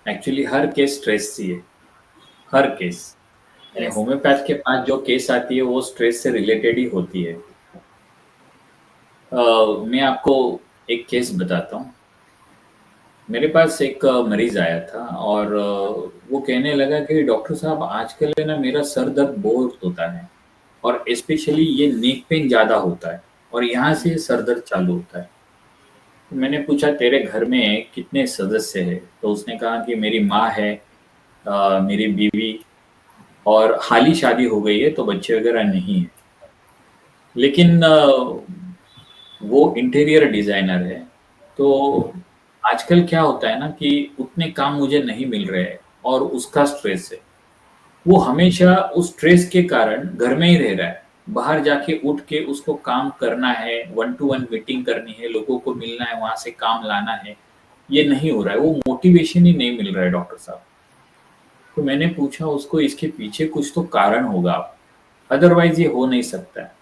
Actually हर case stress से है, हर case. यानी यस। होम्योपैथ के पास जो केस आती है वो स्ट्रेस से रिलेटेड ही होती है। मैं आपको एक केस बताता हूँ। मेरे पास एक मरीज आया था और वो कहने लगा कि डॉक्टर साहब आजकल है ना मेरा सर दर्द बहुत होता है और स्पेशली ये नेक पेन ज़्यादा होता है और यहाँ से सर दर्द चालू होता है। तो मैंने पूछा तेरे घर में कितने सदस्य हैं? तो उसने कहा कि मेरी माँ है, मेरी बीवी और हाल ही शादी हो गई है तो बच्चे वगैरह नहीं है। लेकिन वो इंटीरियर डिज़ाइनर है। तो आजकल क्या होता है ना कि उतने काम मुझे नहीं मिल रहे हैं और उसका स्ट्रेस है। वो हमेशा उस स्ट्रेस के कारण घर में ही रह रहा है। बाहर जाके उठ के उसको काम करना है, वन टू वन मीटिंग करनी है, लोगों को मिलना है, वहाँ से काम लाना है। ये नहीं हो रहा है, वो मोटिवेशन ही नहीं मिल रहा है डॉक्टर साहब। तो मैंने पूछा उसको इसके पीछे कुछ तो कारण होगा, अदरवाइज़ ये हो नहीं सकता है।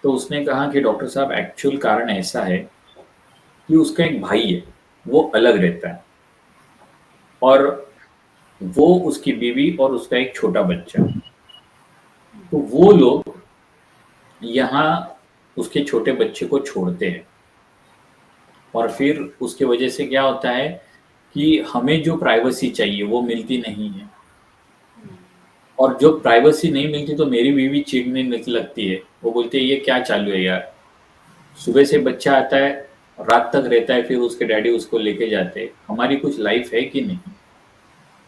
तो उसने कहा कि डॉक्टर साहब एक्चुअल कारण ऐसा है कि उसका एक भाई है, वो अलग रहता है और वो उसकी बीवी और उसका एक छोटा बच्चा। तो वो लोग यहाँ उसके छोटे बच्चे को छोड़ते हैं और फिर उसकी वजह से क्या होता है कि हमें जो प्राइवेसी चाहिए वो मिलती नहीं है और जो प्राइवेसी नहीं मिलती तो मेरी बीवी चिढ़ने लगती है। वो बोलती है ये क्या चालू है यार, सुबह से बच्चा आता है, रात तक रहता है, फिर उसके डैडी उसको लेके जाते हैं, हमारी कुछ लाइफ है कि नहीं।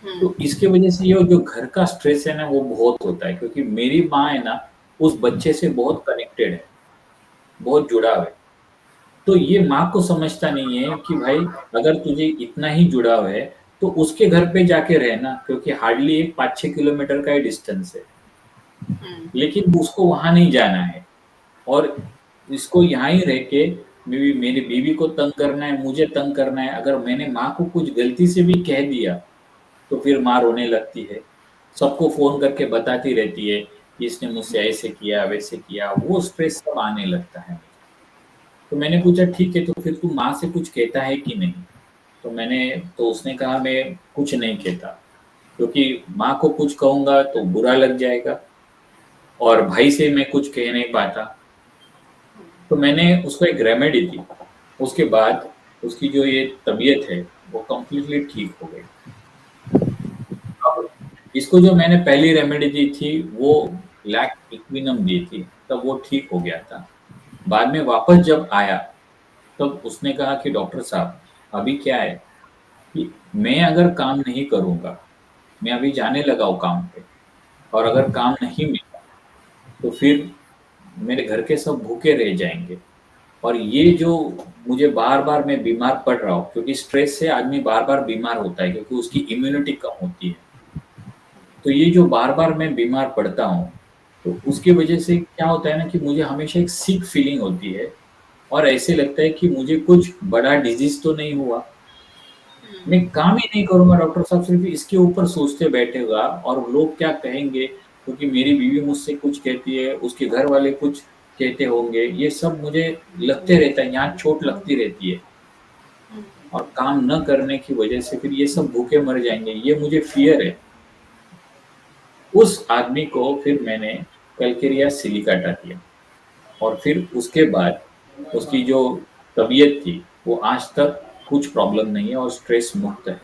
तो इसके वजह से ये जो घर का स्ट्रेस है ना वो बहुत होता है, क्योंकि मेरी माँ है ना उस बच्चे से बहुत कनेक्टेड है, बहुत जुड़ाव है। तो ये माँ को समझता नहीं है कि भाई अगर तुझे इतना ही जुड़ाव है तो उसके घर पे जाके रहना, क्योंकि हार्डली एक 5-6 किलोमीटर का ही डिस्टेंस है। लेकिन उसको वहां नहीं जाना है और इसको यहाँ ही रह के मेरी बीवी को तंग करना है, मुझे तंग करना है। अगर मैंने माँ को कुछ गलती से भी कह दिया तो फिर माँ रोने लगती है, सबको फ़ोन करके बताती रहती है कि इसने मुझसे ऐसे किया, वैसे किया, वो स्ट्रेस सब आने लगता है मुझे। तो मैंने पूछा ठीक है तो फिर तू माँ से कुछ कहता है कि नहीं? तो उसने कहा मैं कुछ नहीं कहता, क्योंकि माँ को कुछ कहूँगा तो बुरा लग जाएगा और भाई से मैं कुछ कह नहीं पाता। तो मैंने उसको एक रेमेडी दी, उसके बाद उसकी जो ये तबीयत है वो कंप्लीटली ठीक हो गई। अब इसको जो मैंने पहली रेमेडी दी थी वो ब्लैक इक्विनम दी थी, तब वो ठीक हो गया था। बाद में वापस जब आया तब उसने कहा कि डॉक्टर साहब अभी क्या है कि मैं अगर काम नहीं करूँगा, मैं अभी जाने लगा हूँ काम पे और अगर काम नहीं मिला तो फिर मेरे घर के सब भूखे रह जाएँगे। और ये जो मुझे बार-बार मैं बीमार पड़ रहा हूँ, क्योंकि स्ट्रेस से आदमी बार-बार बीमार होता है क्योंकि उसकी इम्यूनिटी कम होती है। तो ये जो बार-बार मैं बीमार पड़ता हूँ, तो उसकी वजह से क्या होता है ना कि मुझे हमेशा एक सिक फीलिंग होती है और ऐसे लगता है कि मुझे कुछ बड़ा डिज़ीज़ तो नहीं हुआ। मैं काम ही नहीं करूँगा डॉक्टर साहब, सिर्फ़ इसके ऊपर सोचते बैठेगा और लोग क्या कहेंगे, क्योंकि मेरी बीवी मुझसे कुछ कहती है, उसके घर वाले कुछ कहते होंगे, ये सब मुझे लगते रहता है, यहाँ चोट लगती रहती है और काम न करने की वजह से फिर ये सब भूखे मर जाएँगे, ये मुझे फ़ियर है। उस आदमी को फिर मैंने कैलकेरिया सिलिकाटा दिया और फिर उसके बाद उसकी जो तबीयत थी, वो आज तक कुछ प्रॉब्लम नहीं है और स्ट्रेस मुक्त है।